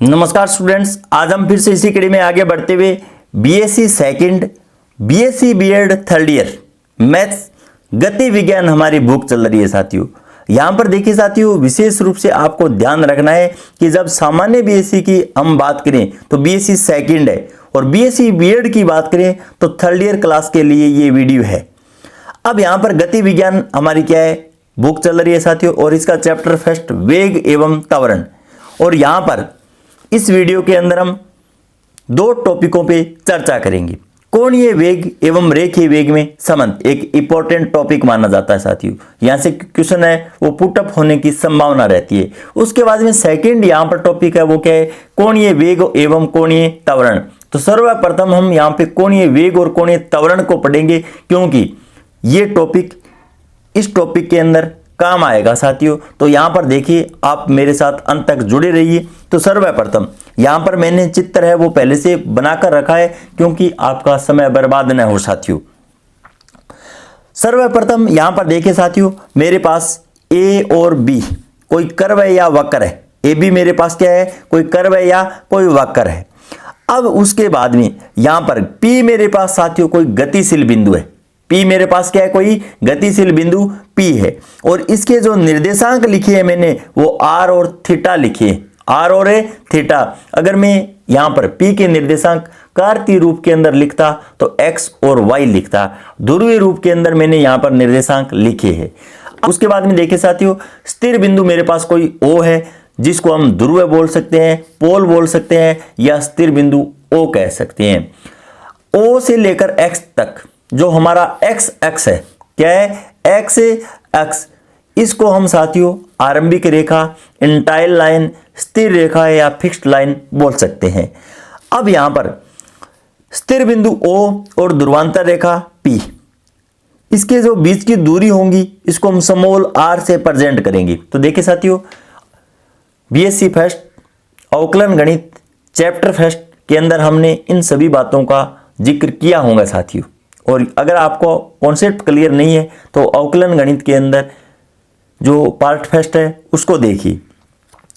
नमस्कार स्टूडेंट्स, आज हम फिर से इसी कड़ी में आगे बढ़ते हुए BSc second, BSc BEd third year maths गति विज्ञान हमारी बुक चल रही है साथियों। यहाँ पर देखिए साथियों, विशेष रूप से आपको ध्यान रखना है कि जब सामान्य बीएससी की हम बात करें तो बीएससी सेकंड है और बीएससी बीएड की बात करें तो थर्ड ईयर क्लास के लिए ये वीडियो है। अब यहाँ पर गति विज्ञान हमारी क्या है, बुक चल रही है साथियों, और इसका चैप्टर फर्स्ट वेग एवं त्वरण। और यहाँ पर इस वीडियो के अंदर हम दो टॉपिकों पे चर्चा करेंगे। कोणीय वेग एवं रेखीय वेग में संबंध एक इंपॉर्टेंट टॉपिक माना जाता है साथियों। यहां से क्वेश्चन है वो पुटअप होने की संभावना रहती है। उसके बाद में सेकंड यहां पर टॉपिक है वो क्या है, कोणीय वेग एवं कोणीय त्वरण। तो सर्वप्रथम हम यहां पे कोणीय वेग और कोणीय त्वरण को पढ़ेंगे, क्योंकि ये टॉपिक इस टॉपिक के अंदर काम आएगा साथियों। तो यहां पर देखिए, आप मेरे साथ अंत तक जुड़े रहिए। तो सर्वप्रथम यहां पर मैंने चित्र है वो पहले से बनाकर रखा है, क्योंकि आपका समय बर्बाद न हो साथियों। सर्वप्रथम यहां पर देखिए साथियों, मेरे पास ए और बी कोई कर्व है या वक्र है। ए बी मेरे पास क्या है, कोई कर्व है या कोई वक्र है। अब उसके बाद में यहां पर पी मेरे पास साथियों कोई गतिशील बिंदु है। P मेरे पास क्या है, कोई गतिशील बिंदु P है। और इसके जो निर्देशांक लिखे हैं मैंने वो R और थीटा लिखे हैं, R और थीटा। अगर मैं यहां पर P के निर्देशांक कार्तीय रूप के अंदर लिखता तो X और Y लिखता। ध्रुवीय रूप के अंदर मैंने यहां पर निर्देशांक लिखे हैं। उसके बाद में देखिए साथियों, स्थिर बिंदु मेरे पास कोई O है, जिसको हम ध्रुव बोल सकते हैं, पोल बोल सकते हैं, या स्थिर बिंदु O कह सकते हैं। O से लेकर X तक जो हमारा एक्स एक्स है, क्या है, एक्स एक्स, इसको हम साथियों आरंभिक रेखा, इंटाइल लाइन, स्थिर रेखा या फिक्स्ड लाइन बोल सकते हैं। अब यहां पर स्थिर बिंदु O और ध्रुवांतर रेखा P, इसके जो बीच की दूरी होंगी इसको हम स्मॉल r से प्रेजेंट करेंगे। तो देखिए साथियों, बीएससी फर्स्ट अवकलन गणित चैप्टर फर्स्ट के अंदर हमने इन सभी बातों का जिक्र किया होगा साथियों। और अगर आपको कॉन्सेप्ट क्लियर नहीं है तो अवकलन गणित के अंदर जो पार्ट फर्स्ट है उसको देखिए।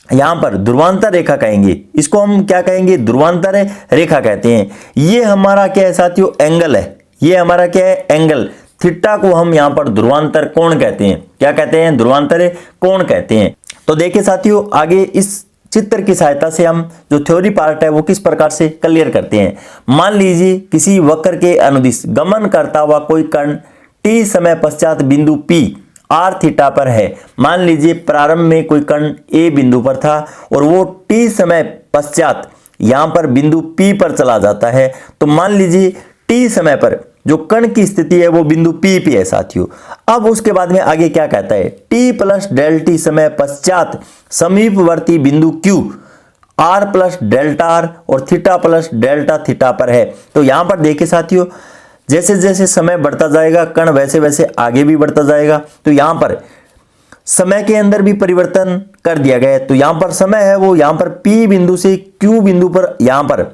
यहां पर ध्रुवांतर रेखा कहेंगे, इसको हम क्या कहेंगे, ध्रुवांतर रेखा कहते हैं। ये हमारा क्या है साथियों, एंगल है। ये हमारा क्या है, एंगल। थीटा को हम यहां पर ध्रुवांतर कोण कहते हैं। क्या कहते हैं, ध्रुवांतर कोण कहते हैं। तो देखिए साथियों, आगे इस चित्र की सहायता से हम जो थ्योरी पार्ट है वो किस प्रकार से क्लियर करते हैं। मान लीजिए किसी वक्र के अनुदिश गमन करता हुआ कोई कण t समय पश्चात बिंदु P r थीटा पर है। मान लीजिए प्रारंभ में कोई कण A बिंदु पर था और वो t समय पश्चात यहां पर बिंदु P पर चला जाता है। तो मान लीजिए t समय पर जो कण की स्थिति है वो बिंदु P पे है साथियों। अब उसके बाद में आगे क्या कहता है, t प्लस डेल टी समय पश्चात समीपवर्ती बिंदु Q r plus delta r और थीटा प्लस डेल्टा थीटा पर है। तो यहां पर देखिए साथियों, जैसे जैसे समय बढ़ता जाएगा कण वैसे वैसे आगे भी बढ़ता जाएगा। तो यहां पर समय के अंदर भी परिवर्तन कर दिया गया है। तो यहां पर समय है वो यहां पर P बिंदु से Q बिंदु पर यहां पर,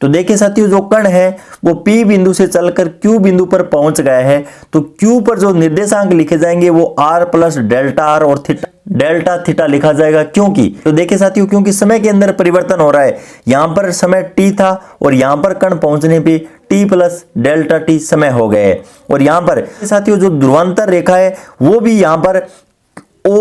तो देखिए साथियों, जो कण है वो P बिंदु से चलकर Q बिंदु पर पहुंच गया है। तो Q पर जो निर्देशांक लिखे जाएंगे वो R प्लस डेल्टा R और थीटा डेल्टा थीटा लिखा जाएगा। क्योंकि तो देखिए साथियों, क्योंकि समय के अंदर परिवर्तन हो रहा है। यहां पर समय t था और यहां पर कण पहुंचने पे t प्लस डेल्टा t समय हो गए है। और यहां पर साथियों जो ध्रुवांतर रेखा है वो भी यहां पर O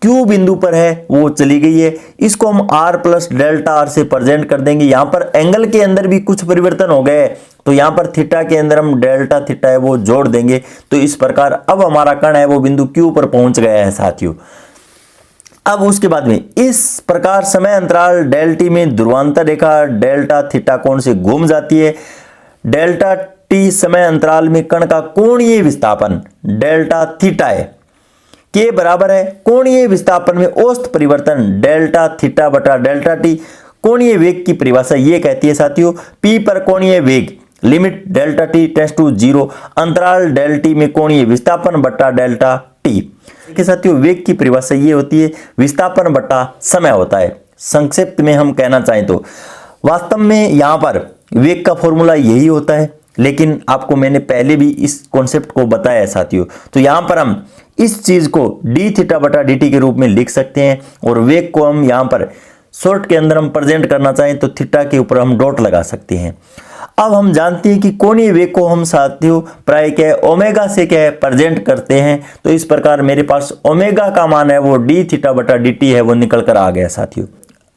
Q बिंदु पर है, वो चली गई है। इसको हम R प्लस डेल्टा R से प्रेजेंट कर देंगे। यहां पर एंगल के अंदर भी कुछ परिवर्तन हो गए, तो यहां पर थीटा के अंदर हम डेल्टा थीटा है वो जोड़ देंगे। तो इस प्रकार अब हमारा कण है वो बिंदु Q पर पहुंच गया है साथियों। अब उसके बाद में इस प्रकार समय अंतराल डेल टी में ध्रुवांतर रेखा डेल्टा थीटा कोण से घूम जाती है। डेल्टा टी समय अंतराल में कण का कोणीय विस्थापन डेल्टा थीटा है, के बराबर है कोणीय विस्थापन में औसत परिवर्तन डेल्टा थीटा बटा डेल्टा टी। कोणीय वेग की परिभाषा ये कहती है साथियों, P पर कोणीय वेग limit delta T tends to 0, अंतराल डेल टी में कोणीय विस्थापन बटा डेल्टा टी। देखिए साथियों, वेग की परिभाषा ये होती है, विस्थापन बटा समय होता है। संक्षिप्त में हम कहना चाहें तो वास्तव में यहां पर वेग का फॉर्मूला यही होता है, लेकिन आपको मैंने पहले भी इस कॉन्सेप्ट को बताया है साथियों। तो यहां पर हम इस चीज को डी थीटा बटा डी टी के रूप में लिख सकते हैं और वेग को हम यहां पर शॉर्ट के अंदर हम प्रेजेंट करना चाहें तो थीटा के ऊपर हम डॉट लगा सकते हैं। अब हम जानते हैं कि कोणीय वेग को हम साथियों प्राय क्या है ओमेगा से क्या है प्रेजेंट करते हैं। तो इस प्रकार मेरे पास ओमेगा का मान है वो डी थीटा बटा डी टी है वो निकल कर आ गया साथियों।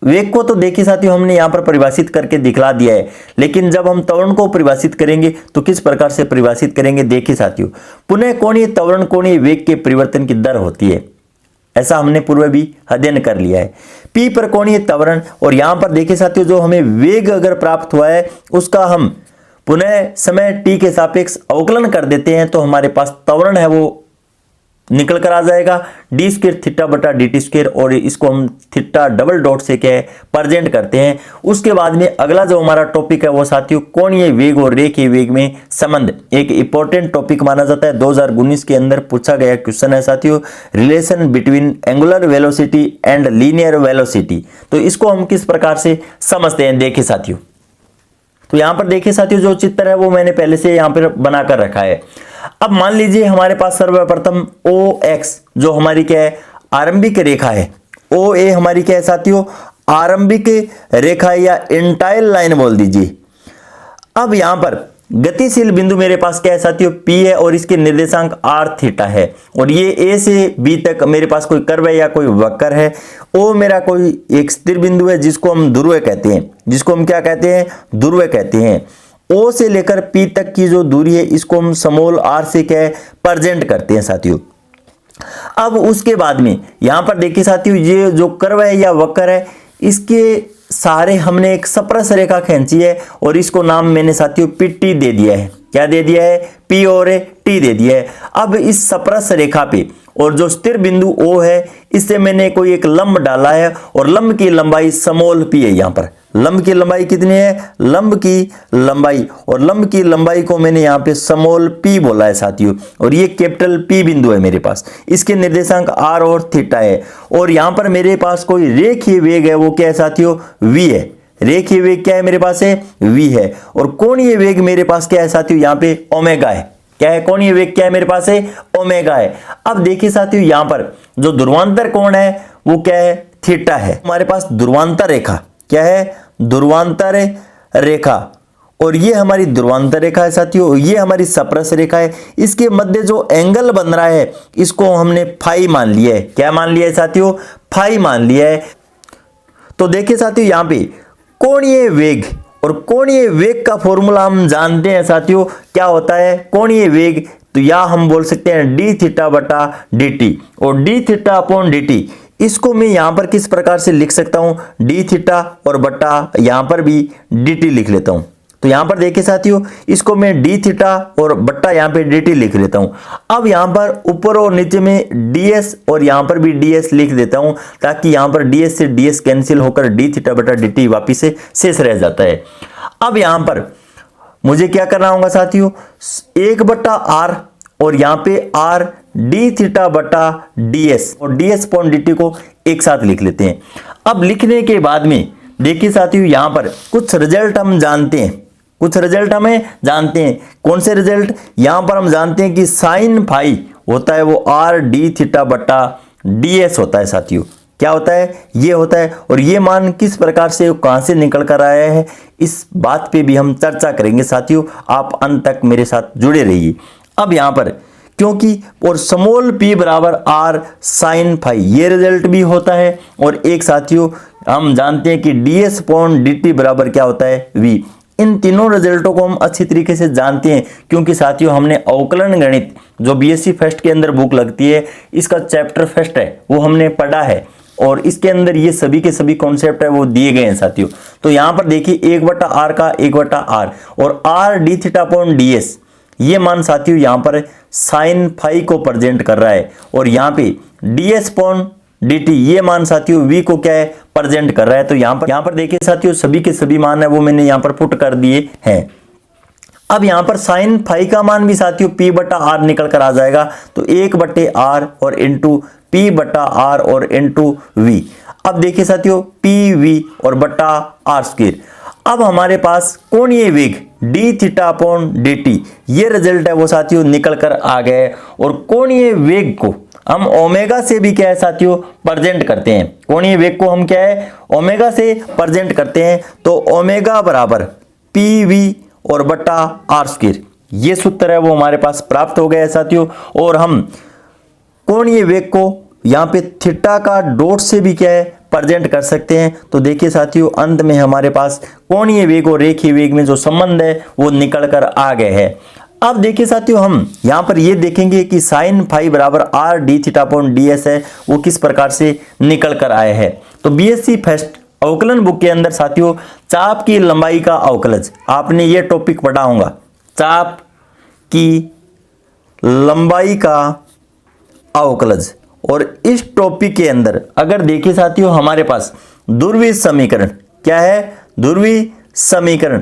वेग को तो देखिए साथियों हमने यहाँ पर परिभाषित करके दिखला दिया है, लेकिन जब हम त्वरण को परिभाषित करेंगे तो किस प्रकार से परिभाषित करेंगे देखिए साथियों। पुनः कोणीय त्वरण कोणीय वेग के परिवर्तन की दर होती है, ऐसा हमने पूर्व भी अध्ययन कर लिया है। P पर कोणीय त्वरण, और यहां पर देखिए साथियों जो हमें वेग अगर प्राप्त हुआ है उसका हम पुनः समय t के सापेक्ष अवकलन कर देते हैं तो हमारे पास त्वरण है वो निकल कर आ जाएगा डी स्क्वायर थीटा बटा डी टी स्क्वायर, और इसको हम थीटा डबल डॉट से क्या है प्रेजेंट करते हैं। उसके बाद में अगला जो हमारा टॉपिक है वो साथियों कोणीय वेग और रेखीय वेग में संबंध, एक इंपॉर्टेंट टॉपिक माना जाता है। 2019 के अंदर पूछा गया क्वेश्चन है साथियों, relation between angular velocity and linear velocity. तो इसको हम किस प्रकार से समझते हैं देखिए साथियों। तो यहां पर देखिए साथियों जो चित्र है वो मैंने पहले से यहां पर बनाकर रखा है। अब मान लीजिए हमारे पास सर्वप्रथम ओ एक्स जो हमारी क्या है आरंभिक रेखा है, ओ ए हमारी क्या है साथियों आरंभिक रेखा या इंटाइल लाइन बोल दीजिए। अब यहां पर गतिशील बिंदु मेरे पास क्या है साथियों P है और इसके निर्देशांक r थीटा है, और ये A से B तक मेरे पास कोई कर्व है या कोई वक्र है। O मेरा कोई एक स्थिर बिंदु है जिसको हम ध्रुव कहते हैं, जिसको हम क्या कहते हैं ध्रुव कहते हैं। O से लेकर P तक की जो दूरी है इसको हम स्मॉल r से क्या है प्रेजेंट करते हैं साथियों। अब उसके बाद में यहां पर देखिए साथियों ये जो कर्व है या वक्र है इसके सारे हमने एक स्पर्श रेखा खींची है और इसको नाम मैंने साथियों PT दे दिया है। क्या दे दिया है P और T दे दिया है। अब इस स्पर्श रेखा पे और जो स्थिर बिंदु O है इससे मैंने कोई एक लंब डाला है और लंब की लंबाई स्मॉल p है। यहाँ पर लंब की लंबाई कितनी है, लंब की लंबाई, और लंब की लंबाई को मैंने यहाँ पे स्मॉल p बोला है साथियों, और ये कैपिटल P बिंदु है मेरे पास। इसके निर्देशांक r और थीटा है, और यहाँ पर मेरे पास कोई रेखीय वेग है वो क्या है साथियों v है। रेखीय वेग क्या है मेरे पास है v है, और कोणीय वेग मेरे पास क्या है साथियों यहाँ पे ओमेगा है। क्या है कोणीय वेग क्या है मेरे पास है ओमेगा है। अब देखिए साथियों यहाँ पर जो ध्रुवांतर कोण है वो क्या है थीटा है। हमारे पास ध्रुवांतर रेखा क्या है ध्रुवांतर रेखा, और ये हमारी ध्रुवांतर रेखा है साथियों, ये हमारी स्पर्श रेखा है। इसके मध्य जो एंगल बन रहा है इसको हमने फाई मान लिया है। क्या मान लिया है साथियों फाई मान लिया है। तो देखिए साथियों यहाँ पे कोणीय वेग, और कोणीय वेग का फॉर्मूला हम जानते हैं साथियों क्या होता है कोणीय वेग, तो या हम बोल सकते हैं डी थीटा बटा डी टी, और D theta upon D T इसको मैं यहां पर किस प्रकार से लिख सकता हूं डी थीटा और बटा यहां पर भी डी टी लिख लेता हूं। तो यहां पर देखिए साथियों इसको मैं डी थीटा और बट्टा यहां पे डी टी लिख लेता हूं। अब यहां पर ऊपर और नीचे में डीएस और यहां पर भी डीएस लिख देता हूं ताकि यहां पर डीएस से डीएस कैंसिल होकर डी थीटा बटा डी टी वापिस से शेष रह जाता है। अब यहां पर मुझे क्या करना होगा साथियों 1/r और यहां पे r डी थीटा बटा डीएस और डीएस पॉइंट डी टी को एक साथ लिख लेते हैं। अब लिखने के बाद में देखिए साथियों यहां पर कुछ रिजल्ट हम जानते हैं, कुछ रिजल्ट हमें जानते हैं। कौन से रिजल्ट, यहां पर हम जानते हैं कि साइन फाई होता है वो r डी थीटा बटा डीएस होता है साथियों। क्या होता है ये होता है, और ये मान किस प्रकार से कहां से निकल कर आया है इस बात पे भी हम चर्चा करेंगे साथियों। आप अंत तक मेरे साथ जुड़े रहिए। अब यहां पर क्योंकि और स्मॉल p बराबर r साइन फाई ये रिजल्ट भी होता है, और एक साथियों हम जानते हैं कि ds पॉइंट dt बराबर क्या होता है v। इन तीनों रिजल्टों को हम अच्छी तरीके से जानते हैं क्योंकि साथियों हमने अवकलन गणित जो बीएससी फर्स्ट के अंदर बुक लगती है इसका चैप्टर फर्स्ट है वो हमने पढ़ा है, और इसके अंदर ये सभी के सभी कॉन्सेप्ट है वो दिए गए हैं साथियों। तो यहां पर देखिए 1/r का 1/r और r D theta upon ds ये मान साथियों यहां पर साइन फाई को प्रेजेंट कर रहा है, और यहां पे ds पॉन dt ये मान साथियों v को क्या है प्रेजेंट कर रहा है। तो यहां पर देखिए साथियों सभी के सभी मान है वो मैंने यहां पर पुट कर दिए हैं। अब यहां पर साइन फाई का मान भी साथियों p/r निकल कर आ जाएगा, तो 1/r और इंटू p/r और इंटू v। अब देखिए साथियों pv और बटा r स्क्वायर। अब हमारे पास कोणीय वेग D theta upon D T ये रिजल्ट है वो साथियों निकल कर आ गए, और कोणीय वेग को हम ओमेगा से भी क्या है साथियों प्रेजेंट करते हैं, कोणीय वेग को हम क्या है ओमेगा से प्रेजेंट करते हैं। तो ओमेगा बराबर पी वी और बटा आर स्क्वायर, ये सूत्र है वो हमारे पास प्राप्त हो गया है साथियों। और हम कोणीय वेग को यहाँ पे थीटा का डॉट से भी क्या है प्रेजेंट कर सकते हैं। तो देखिए साथियों अंत में हमारे पास कोणीय वेग और रेखीय वेग में जो संबंध है वो निकल कर आ गए हैं। अब देखिए साथियों हम यहाँ पर ये देखेंगे कि साइन फाई बराबर are D theta upon D S है वो किस प्रकार से निकल कर आए हैं। तो बीएससी फर्स्ट अवकलन बुक के अंदर साथियों चाप की लंबाई का अवकलज आपने ये टॉपिक पढ़ा होगा, चाप की लंबाई का अवकलज। और इस टॉपिक के अंदर अगर देखिए साथियों हमारे पास ध्रुवीय समीकरण क्या है, ध्रुवीय समीकरण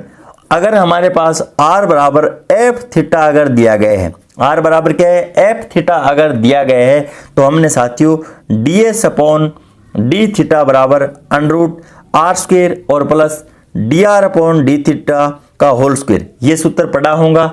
अगर हमारे पास r बराबर एफ थीटा अगर दिया गया है, r बराबर क्या है एफ थीटा अगर दिया गया है, तो हमने साथियों D S upon D theta बराबर अंडरूट आर स्क्वायर और plus D R upon D theta का होल स्क्वायर ये सूत्र पढ़ा होगा।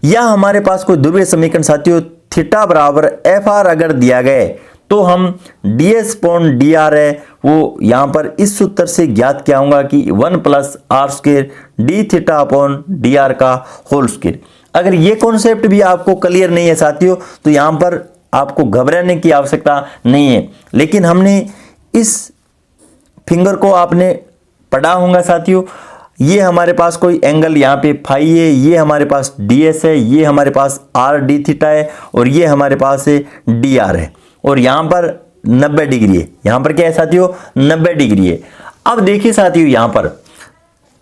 या हमारे पास कोई ध्रुवीय समीकरण साथियों थीटा बराबर एफ आर अगर दिया गया तो हम D S upon D are है वो यहाँ पर इस सूत्र से ज्ञात किया होगा कि 1 plus R square D theta upon D R का होल स्क्वायर। अगर ये कॉन्सेप्ट भी आपको क्लियर नहीं है साथियों तो यहाँ पर आपको घबराने की आवश्यकता नहीं है, लेकिन हमने इस फिंगर को आपने पढ़ा होगा साथियों। ये हमारे पास कोई एंगल यहाँ पे फाई है, ये हमारे पास डी एस है, ये हमारे पास आर डी थीटा है और ये हमारे पास है डी आर है और यहाँ पर 90 डिग्री है। यहाँ पर क्या है साथियों 90 डिग्री है। अब देखिए साथियों यहाँ पर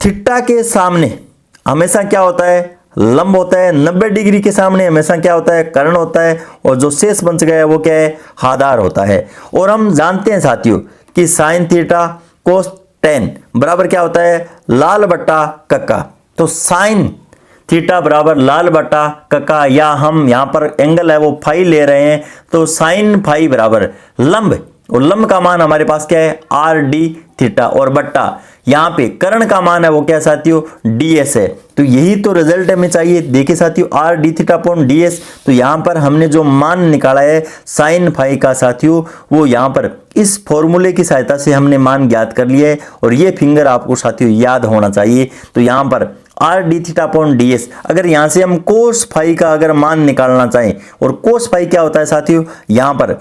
थीटा के सामने हमेशा क्या होता है लंब होता है, 90 डिग्री के सामने हमेशा क्या होता है कर्ण होता है और जो शेष बच गया है वो क्या है आधार होता है। और हम जानते हैं साथियों कि साइन थीटा कोस टेन बराबर क्या होता है लाल बट्टा कक्का। तो साइन थीटा बराबर लाल बट्टा कक्का, या हम यहाँ पर एंगल है वो फाई ले रहे हैं तो साइन फाई बराबर लंब, और लंब का मान हमारे पास क्या है आर डी थीटा और बट्टा यहाँ पे कर्ण का मान है वो क्या साथियों डी एस है। तो यही तो रिजल्ट हमें चाहिए। देखिए साथियों are D theta upon D S, तो यहाँ पर हमने जो मान निकाला है साइन फाई का साथियों वो यहाँ पर इस फॉर्मूले की सहायता से हमने मान ज्ञात कर लिया है और ये फिंगर आपको साथियों याद होना चाहिए। तो यहाँ पर are D theta upon D S, अगर यहाँ से हम कोस फाई का अगर मान निकालना चाहें, और कोस फाई क्या होता है साथियों यहाँ पर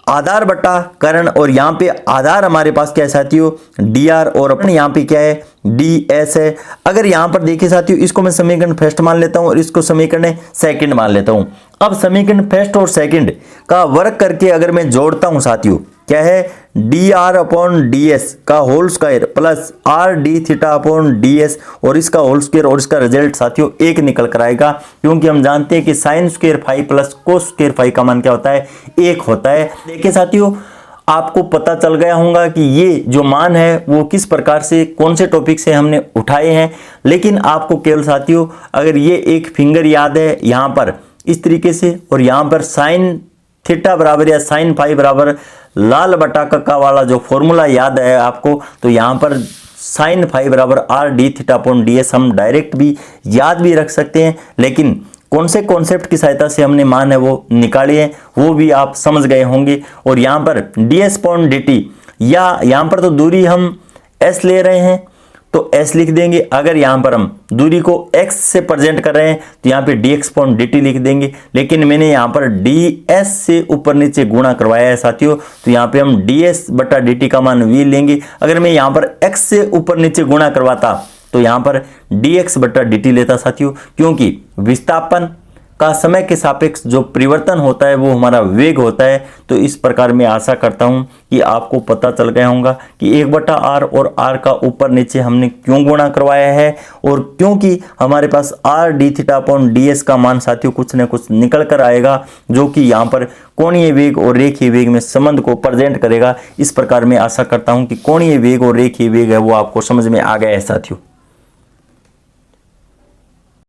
आधार बट्टा कर्ण, और यहाँ पे आधार हमारे पास क्या है साथियों डी आर और अपने यहाँ पे क्या है डी एस है। अगर यहाँ पर देखिए साथियों इसको मैं समीकरण फर्स्ट मान लेता हूँ और इसको समीकरण सेकंड मान लेता हूँ। अब समीकरण फर्स्ट और सेकंड का वर्क करके अगर मैं जोड़ता हूँ साथियों क्या है D R upon D S का whole square plus R D theta upon D S और इसका होल स्क्वायर, और इसका रिजल्ट साथियों एक निकल कर आएगा, क्योंकि हम जानते हैं कि sine square phi plus cos square phi का मान क्या होता है एक होता है। देखिए साथियों आपको पता चल गया होगा कि ये जो मान है वो किस प्रकार से कौन से टॉपिक से हमने उठाए हैं। लेकिन आपको केवल साथियों अगर ये एक फिंगर याद है यहाँ पर इस तरीके से, और यहाँ पर साइन थीटा बराबर या साइन फाई बराबर लाल बटा कक्का वाला जो फॉर्मूला याद है आपको, तो यहाँ पर साइन फाई बराबर are D theta upon D S हम डायरेक्ट भी याद भी रख सकते हैं। लेकिन कौन से कॉन्सेप्ट की सहायता से हमने मान है वो निकाले हैं वो भी आप समझ गए होंगे। और यहाँ पर D S upon D T, या यहाँ पर तो दूरी हम एस ले रहे हैं तो s लिख देंगे। अगर यहाँ पर हम दूरी को x से प्रेजेंट कर रहे हैं तो यहाँ पे dx अपॉन dt लिख देंगे। लेकिन मैंने यहाँ पर ds से ऊपर नीचे गुणा करवाया है साथियों, तो यहाँ पे हम ds बटा dt का मान v लेंगे। अगर मैं यहाँ पर x से ऊपर नीचे गुणा करवाता तो यहाँ पर dx बटा dt लेता साथियों, क्योंकि विस्थापन का समय के सापेक्ष जो परिवर्तन होता है वो हमारा वेग होता है। तो इस प्रकार मैं आशा करता हूं कि आपको पता चल गया होगा कि 1/r और r का ऊपर नीचे हमने क्यों गुणा करवाया है, और क्योंकि हमारे पास R D theta upon D S का मान साथियों कुछ न कुछ निकल कर आएगा जो कि यहाँ पर कोणीय वेग और रेखीय वेग में संबंध को प्रेजेंट करेगा। इस प्रकार मैं आशा करता हूँ कि कोणीय वेग और रेखीय वेग है वो आपको समझ में आ गया है साथियों।